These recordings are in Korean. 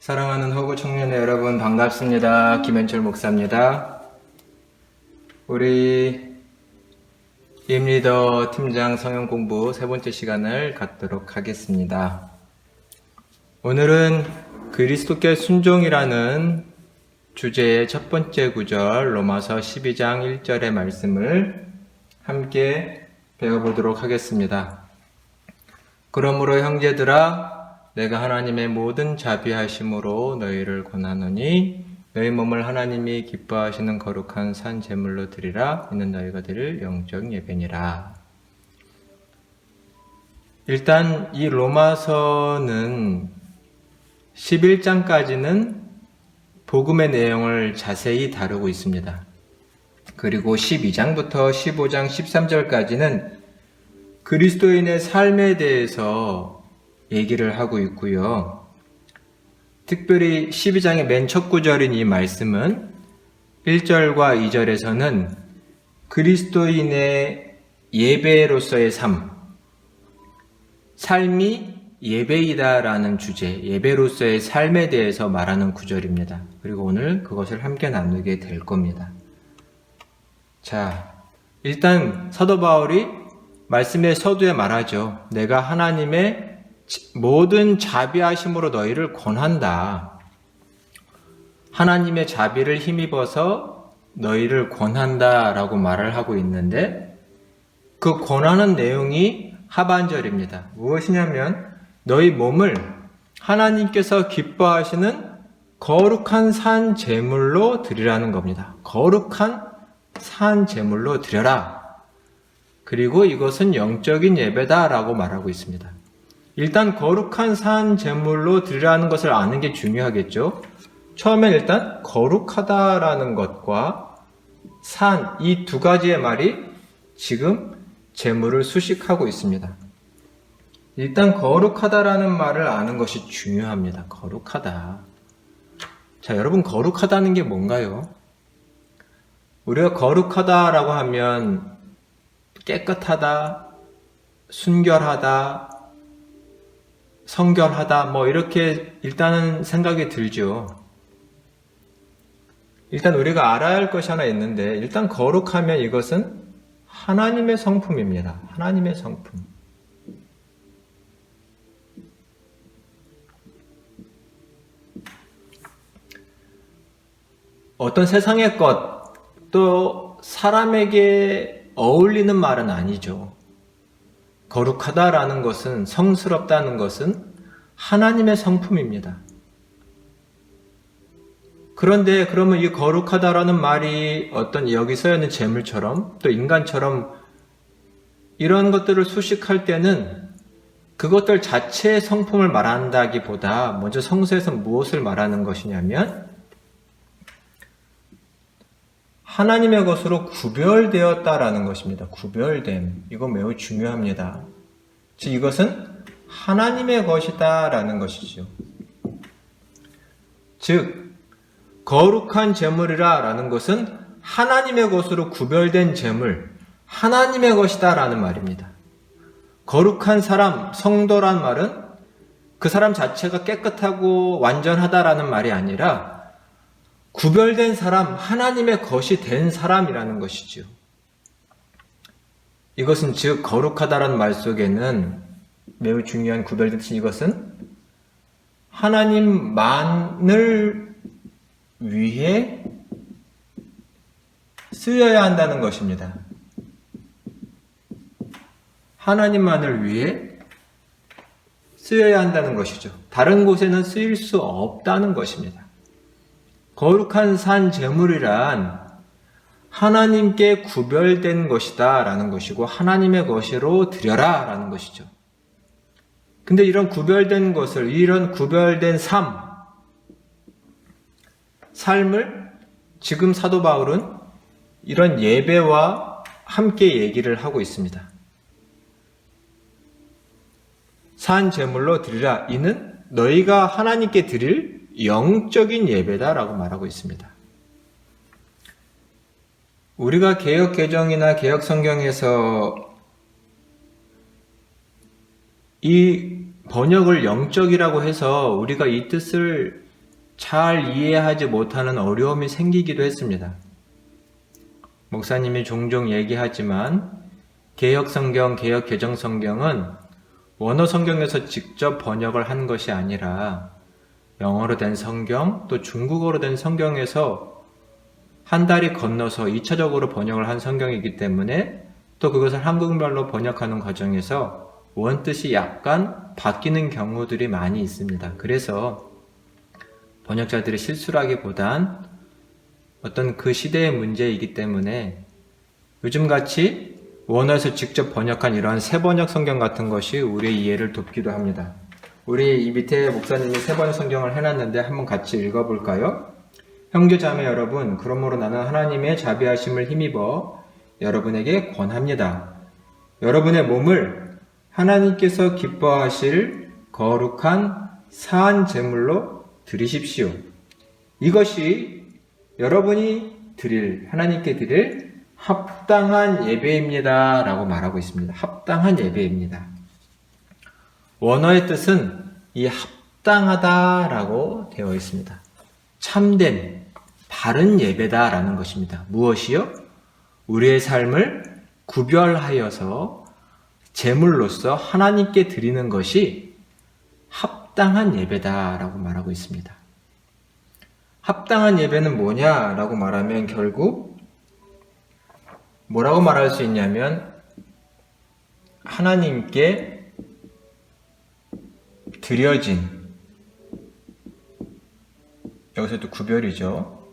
사랑하는 허구 청년의 여러분 반갑습니다. 김현철 목사입니다. 우리 임리더 팀장 성형 공부 세 번째 시간을 갖도록 하겠습니다. 오늘은 그리스도께 순종이라는 주제의 첫 번째 구절 로마서 12장 1절의 말씀을 함께 배워보도록 하겠습니다. 그러므로 형제들아 내가 하나님의 모든 자비하심으로 너희를 권하노니 너희 몸을 하나님이 기뻐하시는 거룩한 산 제물로 드리라. 이는 너희가 드릴 영적 예배니라. 일단 이 로마서는 11장까지는 복음의 내용을 자세히 다루고 있습니다. 그리고 12장부터 15장 13절까지는 그리스도인의 삶에 대해서 얘기를 하고 있고요. 특별히 12장의 맨 첫 구절인 이 말씀은 1절과 2절에서는 그리스도인의 예배로서의 삶이 예배이다라는 주제, 예배로서의 삶에 대해서 말하는 구절입니다. 그리고 오늘 그것을 함께 나누게 될 겁니다. 자, 일단 사도 바울이 말씀의 서두에 말하죠. 내가 하나님의 모든 자비하심으로 너희를 권한다. 하나님의 자비를 힘입어서 너희를 권한다 라고 말을 하고 있는데 그 권하는 내용이 하반절입니다. 무엇이냐면 너희 몸을 하나님께서 기뻐하시는 거룩한 산 제물로 드리라는 겁니다. 거룩한 산 제물로 드려라. 그리고 이것은 영적인 예배다 라고 말하고 있습니다. 일단 거룩한 산 제물로 드리라는 것을 아는 게 중요하겠죠. 처음엔 일단 거룩하다라는 것과 산, 이 두 가지의 말이 지금 제물을 수식하고 있습니다. 일단 거룩하다라는 말을 아는 것이 중요합니다. 거룩하다. 자, 여러분 거룩하다는 게 뭔가요? 우리가 거룩하다라고 하면 깨끗하다, 순결하다, 성결하다, 이렇게 일단은 생각이 들죠. 일단 우리가 알아야 할 것이 하나 있는데, 일단 거룩하면 이것은 하나님의 성품입니다. 하나님의 성품. 어떤 세상의 것, 또 사람에게 어울리는 말은 아니죠. 거룩하다라는 것은, 성스럽다는 것은 하나님의 성품입니다. 그런데 그러면 이 거룩하다라는 말이 어떤 여기서 있는 재물처럼 또 인간처럼 이런 것들을 수식할 때는 그것들 자체의 성품을 말한다기보다 먼저 성서에서 무엇을 말하는 것이냐면 하나님의 것으로 구별되었다라는 것입니다. 구별됨. 이거 매우 중요합니다. 즉 이것은 하나님의 것이다라는 것이죠. 즉 거룩한 제물이라는 것은 하나님의 것으로 구별된 제물, 하나님의 것이다라는 말입니다. 거룩한 사람, 성도란 말은 그 사람 자체가 깨끗하고 완전하다라는 말이 아니라 구별된 사람, 하나님의 것이 된 사람이라는 것이지요. 이것은 즉 거룩하다라는 말 속에는 매우 중요한 구별된 뜻이 이것은 하나님만을 위해 쓰여야 한다는 것입니다. 하나님만을 위해 쓰여야 한다는 것이죠. 다른 곳에는 쓰일 수 없다는 것입니다. 거룩한 산 제물이란 하나님께 구별된 것이다 라는 것이고 하나님의 것으로 드려라 라는 것이죠. 근데 이런 구별된 것을, 이런 구별된 삶을 지금 사도 바울은 이런 예배와 함께 얘기를 하고 있습니다. 산 제물로 드리라. 이는 너희가 하나님께 드릴 영적인 예배다라고 말하고 있습니다. 우리가 개역 개정이나 개역 성경에서 이 번역을 영적이라고 해서 우리가 이 뜻을 잘 이해하지 못하는 어려움이 생기기도 했습니다. 목사님이 종종 얘기하지만 개혁성경, 개혁개정성경은 원어 성경에서 직접 번역을 한 것이 아니라 영어로 된 성경, 또 중국어로 된 성경에서 한 다리 건너서 2차적으로 번역을 한 성경이기 때문에 또 그것을 한국말로 번역하는 과정에서 원뜻이 약간 바뀌는 경우들이 많이 있습니다. 그래서 번역자들이 실수라기보단 어떤 그 시대의 문제이기 때문에 요즘같이 원어에서 직접 번역한 이러한 새번역 성경 같은 것이 우리의 이해를 돕기도 합니다. 우리 이 밑에 목사님이 새번역 성경을 해놨는데 한번 같이 읽어볼까요? 형제 자매 여러분, 그러므로 나는 하나님의 자비하심을 힘입어 여러분에게 권합니다. 여러분의 몸을 하나님께서 기뻐하실 거룩한 사한 제물로 드리십시오. 이것이 여러분이 하나님께 드릴 합당한 예배입니다 라고 말하고 있습니다. 합당한 예배입니다. 원어의 뜻은 이 합당하다 라고 되어 있습니다. 참된, 바른 예배다 라는 것입니다. 무엇이요? 우리의 삶을 구별하여서 제물로서 하나님께 드리는 것이 합당한 예배다 라고 말하고 있습니다. 합당한 예배는 뭐냐라고 말하면 결국 뭐라고 말할 수 있냐면 하나님께 드려진, 여기서도 구별이죠.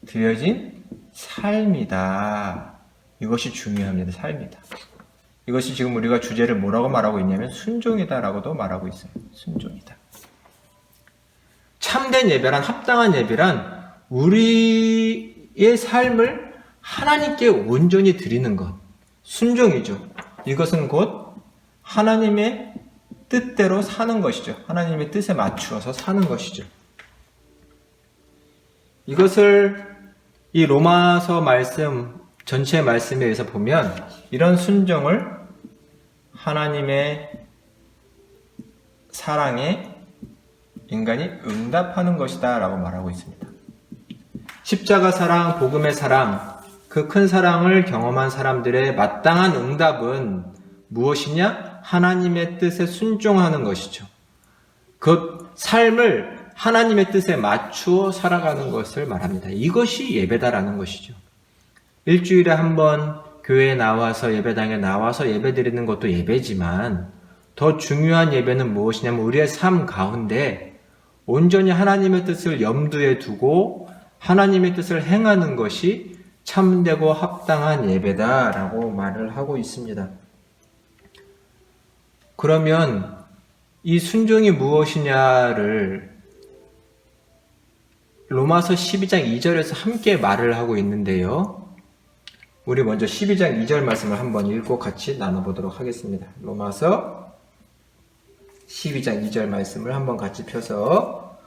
드려진 삶이다. 이것이 중요합니다. 삶이다. 이것이 지금 우리가 주제를 뭐라고 말하고 있냐면 순종이다 라고도 말하고 있어요. 순종이다. 참된 예배란, 합당한 예배란 우리의 삶을 하나님께 온전히 드리는 것, 순종이죠. 이것은 곧 하나님의 뜻대로 사는 것이죠. 하나님의 뜻에 맞추어서 사는 것이죠. 이것을 이 로마서 말씀, 전체의 말씀에 의해서 보면 이런 순종을 하나님의 사랑에 인간이 응답하는 것이다 라고 말하고 있습니다. 십자가 사랑, 복음의 사랑, 그 큰 사랑을 경험한 사람들의 마땅한 응답은 무엇이냐? 하나님의 뜻에 순종하는 것이죠. 그 삶을 하나님의 뜻에 맞추어 살아가는 것을 말합니다. 이것이 예배다라는 것이죠. 일주일에 한 번 교회에 나와서 예배당에 나와서 예배드리는 것도 예배지만 더 중요한 예배는 무엇이냐면 우리의 삶 가운데 온전히 하나님의 뜻을 염두에 두고 하나님의 뜻을 행하는 것이 참되고 합당한 예배다라고 말을 하고 있습니다. 그러면 이 순종이 무엇이냐를 로마서 12장 2절에서 함께 말을 하고 있는데요. 우리 먼저 12장 2절 말씀을 한번 읽고 같이 나눠보도록 하겠습니다. 로마서 12장 2절 말씀을 한번 같이 펴서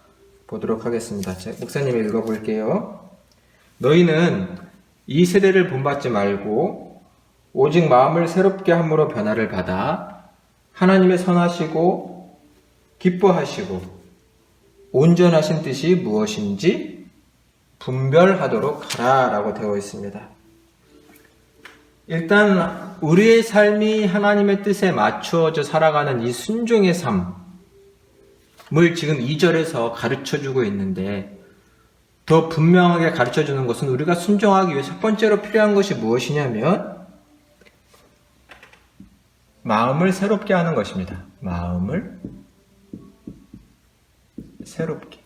보도록 하겠습니다. 목사님이 읽어볼게요. 너희는 이 세대를 본받지 말고 오직 마음을 새롭게 함으로 변화를 받아 하나님의 선하시고 기뻐하시고 온전하신 뜻이 무엇인지 분별하도록 하라 라고 되어 있습니다. 일단 우리의 삶이 하나님의 뜻에 맞추어져 살아가는 이 순종의 삶을 지금 2절에서 가르쳐주고 있는데 더 분명하게 가르쳐주는 것은 우리가 순종하기 위해 첫 번째로 필요한 것이 무엇이냐면 마음을 새롭게 하는 것입니다. 마음을 새롭게.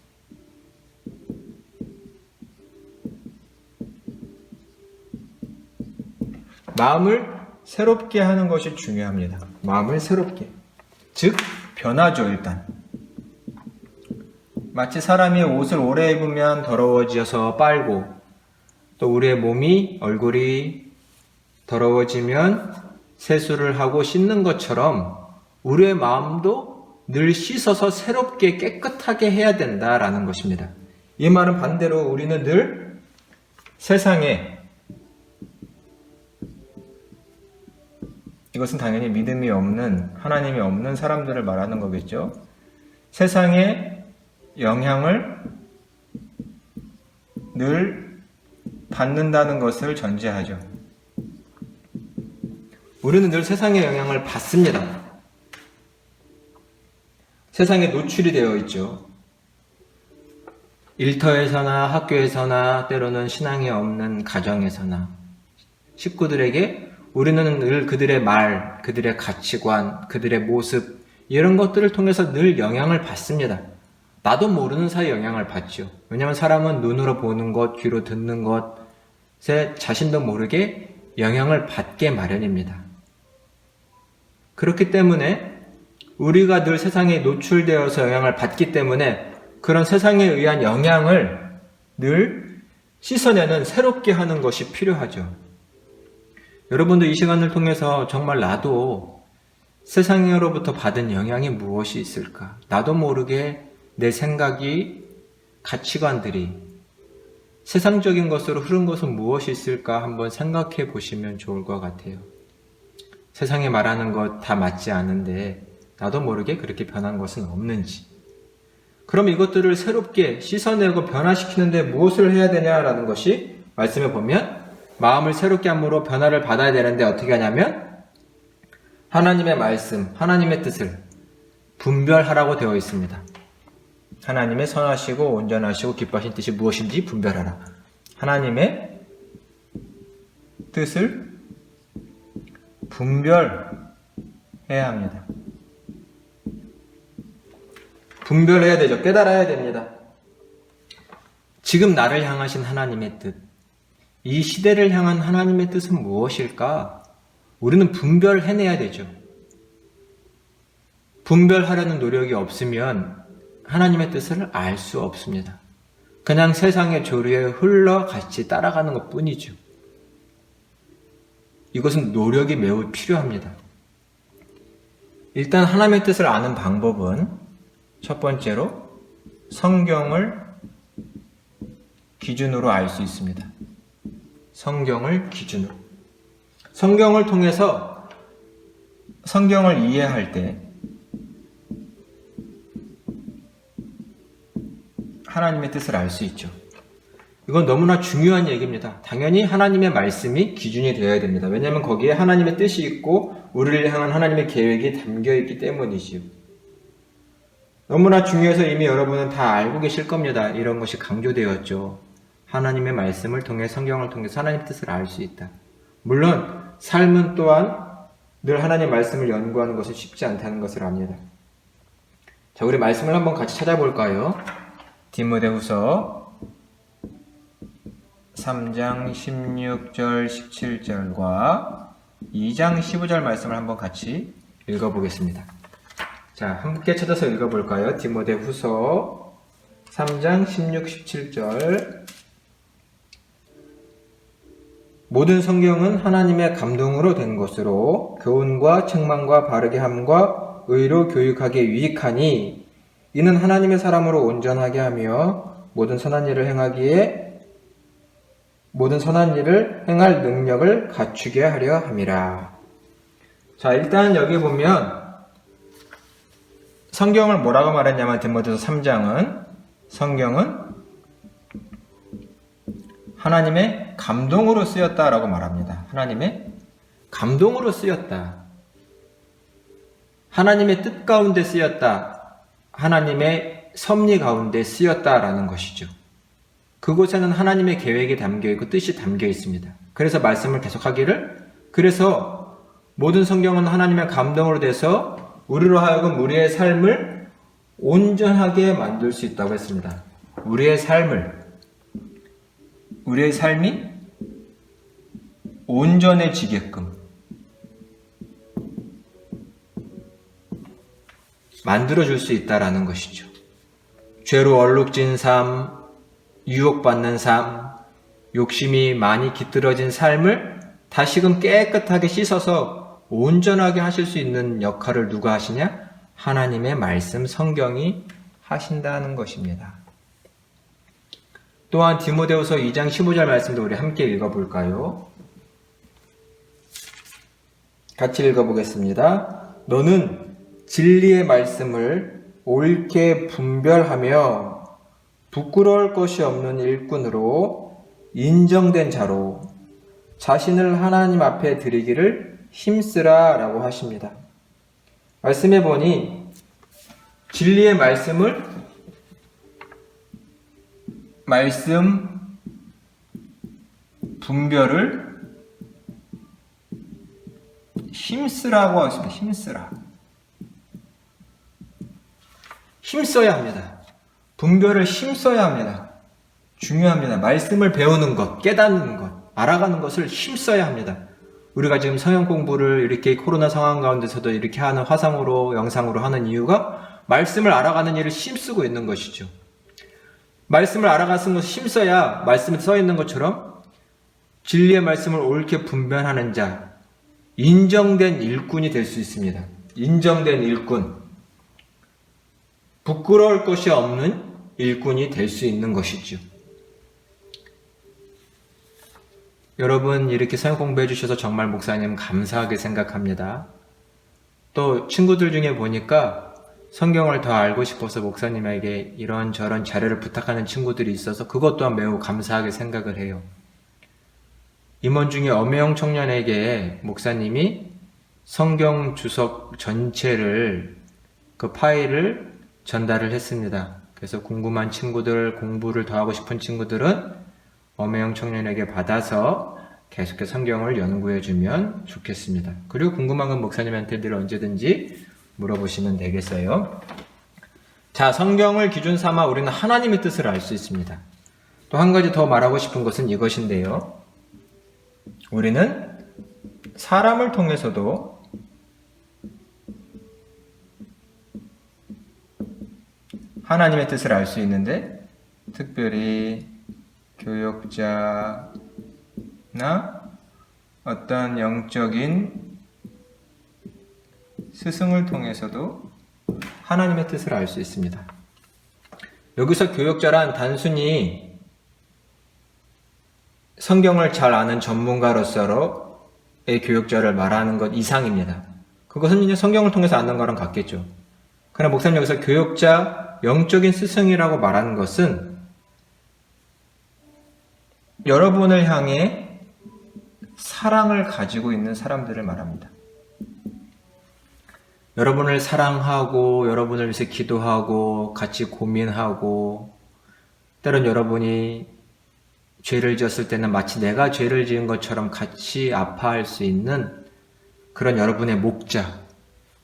마음을 새롭게 하는 것이 중요합니다. 마음을 새롭게. 즉, 변화죠, 일단. 마치 사람이 옷을 오래 입으면 더러워져서 빨고, 또 우리의 몸이, 얼굴이 더러워지면 세수를 하고 씻는 것처럼 우리의 마음도 늘 씻어서 새롭게 깨끗하게 해야 된다라는 것입니다. 이 말은 반대로 우리는 늘 세상에, 이것은 당연히 믿음이 없는, 하나님이 없는 사람들을 말하는 거겠죠. 세상의 영향을 늘 받는다는 것을 전제하죠. 우리는 늘 세상의 영향을 받습니다. 세상에 노출이 되어 있죠. 일터에서나 학교에서나 때로는 신앙이 없는 가정에서나 식구들에게 우리는 늘 그들의 말, 그들의 가치관, 그들의 모습 이런 것들을 통해서 늘 영향을 받습니다. 나도 모르는 사이에 영향을 받죠. 왜냐하면 사람은 눈으로 보는 것, 귀로 듣는 것에 자신도 모르게 영향을 받게 마련입니다. 그렇기 때문에 우리가 늘 세상에 노출되어서 영향을 받기 때문에 그런 세상에 의한 영향을 늘 씻어내는 새롭게 하는 것이 필요하죠. 여러분도 이 시간을 통해서 정말 나도 세상으로부터 받은 영향이 무엇이 있을까? 나도 모르게 내 생각이, 가치관들이 세상적인 것으로 흐른 것은 무엇이 있을까 한번 생각해 보시면 좋을 것 같아요. 세상에 말하는 것 다 맞지 않은데 나도 모르게 그렇게 변한 것은 없는지. 그럼 이것들을 새롭게 씻어내고 변화시키는데 무엇을 해야 되냐라는 것이 말씀에 보면 마음을 새롭게 함으로 변화를 받아야 되는데 어떻게 하냐면 하나님의 말씀, 하나님의 뜻을 분별하라고 되어 있습니다. 하나님의 선하시고 온전하시고 기뻐하신 뜻이 무엇인지 분별하라. 하나님의 뜻을 분별해야 합니다. 분별해야 되죠. 깨달아야 됩니다. 지금 나를 향하신 하나님의 뜻, 이 시대를 향한 하나님의 뜻은 무엇일까? 우리는 분별해내야 되죠. 분별하려는 노력이 없으면 하나님의 뜻을 알 수 없습니다. 그냥 세상의 조류에 흘러 같이 따라가는 것 뿐이죠. 이것은 노력이 매우 필요합니다. 일단 하나님의 뜻을 아는 방법은 첫 번째로 성경을 기준으로 알 수 있습니다. 성경을 기준으로. 성경을 통해서 성경을 이해할 때 하나님의 뜻을 알 수 있죠. 이건 너무나 중요한 얘기입니다. 당연히 하나님의 말씀이 기준이 되어야 됩니다. 왜냐하면 거기에 하나님의 뜻이 있고 우리를 향한 하나님의 계획이 담겨 있기 때문이지요. 너무나 중요해서 이미 여러분은 다 알고 계실 겁니다. 이런 것이 강조되었죠. 하나님의 말씀을 통해 성경을 통해서 하나님의 뜻을 알 수 있다. 물론 삶은 또한 늘 하나님의 말씀을 연구하는 것은 쉽지 않다는 것을 압니다. 자, 우리 말씀을 한번 같이 찾아볼까요? 디모데후서 3장 16절 17절과 2장 15절 말씀을 한번 같이 읽어보겠습니다. 자, 함께 찾아서 읽어볼까요? 디모데후서 3장 16, 17절. 모든 성경은 하나님의 감동으로 된 것으로 교훈과 책망과 바르게 함과 의로 교육하기에 유익하니 이는 하나님의 사람으로 온전하게 하며 모든 선한 일을 행할 능력을 갖추게 하려 함이라. 자, 일단 여기 보면 성경을 뭐라고 말했냐면 디모데후서 3장은 성경은 하나님의 감동으로 쓰였다라고 말합니다. 하나님의 감동으로 쓰였다. 하나님의 뜻 가운데 쓰였다. 하나님의 섭리 가운데 쓰였다라는 것이죠. 그곳에는 하나님의 계획이 담겨있고 뜻이 담겨 있습니다. 그래서 말씀을 계속하기를 그래서 모든 성경은 하나님의 감동으로 돼서 우리로 하여금 우리의 삶을 온전하게 만들 수 있다고 했습니다. 우리의 삶이 온전해지게끔 만들어줄 수 있다라는 것이죠. 죄로 얼룩진 삶, 유혹받는 삶, 욕심이 많이 깃들어진 삶을 다시금 깨끗하게 씻어서 온전하게 하실 수 있는 역할을 누가 하시냐? 하나님의 말씀, 성경이 하신다는 것입니다. 또한 디모데후서 2장 15절 말씀도 우리 함께 읽어볼까요? 같이 읽어보겠습니다. 너는 진리의 말씀을 옳게 분별하며 부끄러울 것이 없는 일꾼으로 인정된 자로 자신을 하나님 앞에 드리기를 힘쓰라 라고 하십니다. 말씀해 보니 진리의 말씀 분별을 힘쓰라고 하십니다. 힘쓰라. 힘써야 합니다. 분별을 힘써야 합니다. 중요합니다. 말씀을 배우는 것, 깨닫는 것, 알아가는 것을 힘써야 합니다. 우리가 지금 성경 공부를 이렇게 코로나 상황 가운데서도 이렇게 하는 화상으로, 영상으로 하는 이유가 말씀을 알아가는 일을 힘쓰고 있는 것이죠. 말씀을 알아가는 것을 힘써야 말씀에 써 있는 것처럼 진리의 말씀을 옳게 분별하는 자, 인정된 일꾼이 될 수 있습니다. 인정된 일꾼. 부끄러울 것이 없는 일꾼이 될 수 있는 것이죠. 여러분 이렇게 성경 공부해 주셔서 정말 목사님 감사하게 생각합니다. 또 친구들 중에 보니까 성경을 더 알고 싶어서 목사님에게 이런저런 자료를 부탁하는 친구들이 있어서 그것 또한 매우 감사하게 생각을 해요. 임원 중에 엄혜영 청년에게 목사님이 성경 주석 전체를 그 파일을 전달을 했습니다. 그래서 궁금한 친구들, 공부를 더 하고 싶은 친구들은 엄혜영 청년에게 받아서 계속해서 성경을 연구해주면 좋겠습니다. 그리고 궁금한 건 목사님한테 늘 언제든지 물어보시면 되겠어요. 자, 성경을 기준 삼아 우리는 하나님의 뜻을 알 수 있습니다. 또 한 가지 더 말하고 싶은 것은 이것인데요. 우리는 사람을 통해서도 하나님의 뜻을 알 수 있는데, 특별히 교역자나 어떤 영적인 스승을 통해서도 하나님의 뜻을 알 수 있습니다. 여기서 교역자란 단순히 성경을 잘 아는 전문가로서의 교역자를 말하는 것 이상입니다. 그것은 이제 성경을 통해서 아는 거랑 같겠죠. 그러나 목사님 여기서 교역자, 영적인 스승이라고 말하는 것은 여러분을 향해 사랑을 가지고 있는 사람들을 말합니다. 여러분을 사랑하고 여러분을 위해서 기도하고 같이 고민하고, 때론 여러분이 죄를 지었을 때는 마치 내가 죄를 지은 것처럼 같이 아파할 수 있는 그런 여러분의 목자,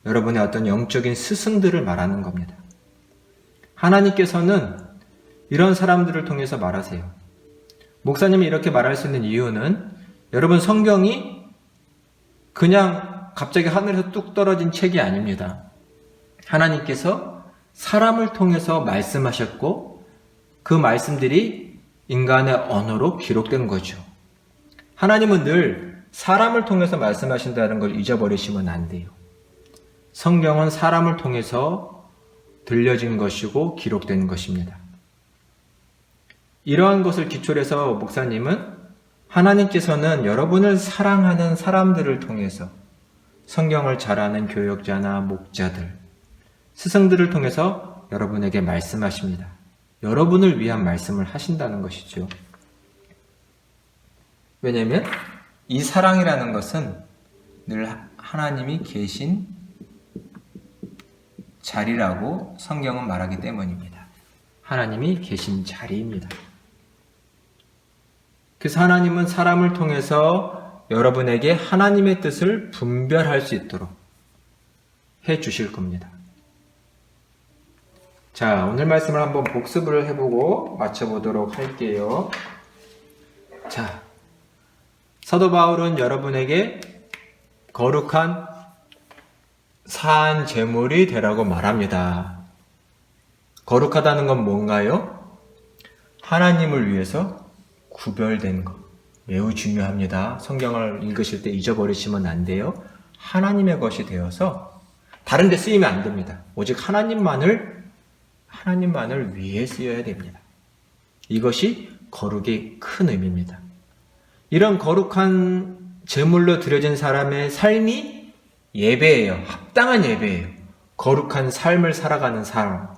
여러분의 어떤 영적인 스승들을 말하는 겁니다. 하나님께서는 이런 사람들을 통해서 말하세요. 목사님이 이렇게 말할 수 있는 이유는 여러분 성경이 그냥 갑자기 하늘에서 뚝 떨어진 책이 아닙니다. 하나님께서 사람을 통해서 말씀하셨고 그 말씀들이 인간의 언어로 기록된 거죠. 하나님은 늘 사람을 통해서 말씀하신다는 걸 잊어버리시면 안 돼요. 성경은 사람을 통해서 들려진 것이고 기록된 것입니다. 이러한 것을 기초로 해서 목사님은 하나님께서는 여러분을 사랑하는 사람들을 통해서 성경을 잘 아는 교역자나 목자들, 스승들을 통해서 여러분에게 말씀하십니다. 여러분을 위한 말씀을 하신다는 것이죠. 왜냐하면 이 사랑이라는 것은 늘 하나님이 계신 자리라고 성경은 말하기 때문입니다. 하나님이 계신 자리입니다. 그래서 하나님은 사람을 통해서 여러분에게 하나님의 뜻을 분별할 수 있도록 해 주실 겁니다. 자, 오늘 말씀을 한번 복습을 해보고 마쳐보도록 할게요. 자, 사도 바울은 여러분에게 거룩한 산 제물이 되라고 말합니다. 거룩하다는 건 뭔가요? 하나님을 위해서 구별된 것. 매우 중요합니다. 성경을 읽으실 때 잊어버리시면 안 돼요. 하나님의 것이 되어서 다른 데 쓰이면 안 됩니다. 오직 하나님만을 위해 쓰여야 됩니다. 이것이 거룩의 큰 의미입니다. 이런 거룩한 제물로 드려진 사람의 삶이 예배예요. 합당한 예배예요. 거룩한 삶을 살아가는 삶.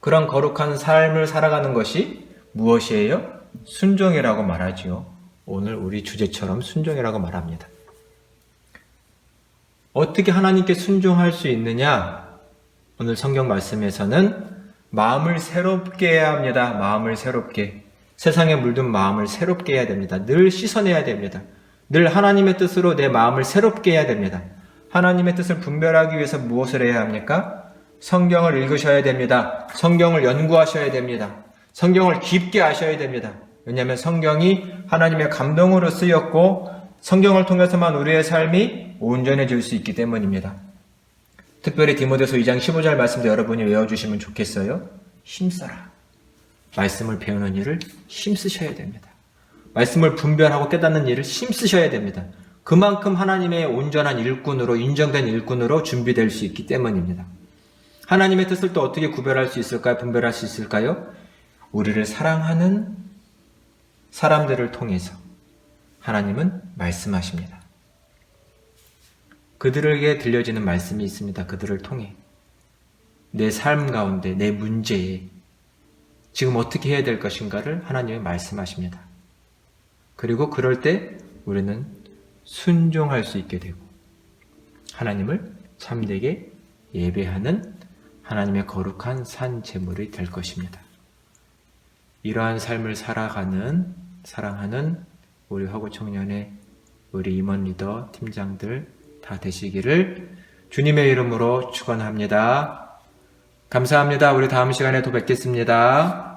그런 거룩한 삶을 살아가는 것이 무엇이에요? 순종이라고 말하지요. 오늘 우리 주제처럼 순종이라고 말합니다. 어떻게 하나님께 순종할 수 있느냐? 오늘 성경 말씀에서는 마음을 새롭게 해야 합니다. 마음을 새롭게. 세상에 물든 마음을 새롭게 해야 됩니다. 늘 씻어내야 됩니다. 늘 하나님의 뜻으로 내 마음을 새롭게 해야 됩니다. 하나님의 뜻을 분별하기 위해서 무엇을 해야 합니까? 성경을 읽으셔야 됩니다. 성경을 연구하셔야 됩니다. 성경을 깊게 아셔야 됩니다. 왜냐하면 성경이 하나님의 감동으로 쓰였고 성경을 통해서만 우리의 삶이 온전해질 수 있기 때문입니다. 특별히 디모데서 2장 15절 말씀도 여러분이 외워주시면 좋겠어요. 힘써라. 말씀을 배우는 일을 힘쓰셔야 됩니다. 말씀을 분별하고 깨닫는 일을 힘쓰셔야 됩니다. 그만큼 하나님의 온전한 일꾼으로 인정된 일꾼으로 준비될 수 있기 때문입니다. 하나님의 뜻을 또 어떻게 구별할 수 있을까요? 분별할 수 있을까요? 우리를 사랑하는 사람들을 통해서 하나님은 말씀하십니다. 그들에게 들려지는 말씀이 있습니다. 그들을 통해 내 삶 가운데 내 문제에 지금 어떻게 해야 될 것인가를 하나님이 말씀하십니다. 그리고 그럴 때 우리는 순종할 수 있게 되고 하나님을 참되게 예배하는 하나님의 거룩한 산 제물이 될 것입니다. 이러한 삶을 살아가는 사랑하는 우리 화구 청년의 우리 임원 리더 팀장들 다 되시기를 주님의 이름으로 축원합니다. 감사합니다. 우리 다음 시간에 또 뵙겠습니다.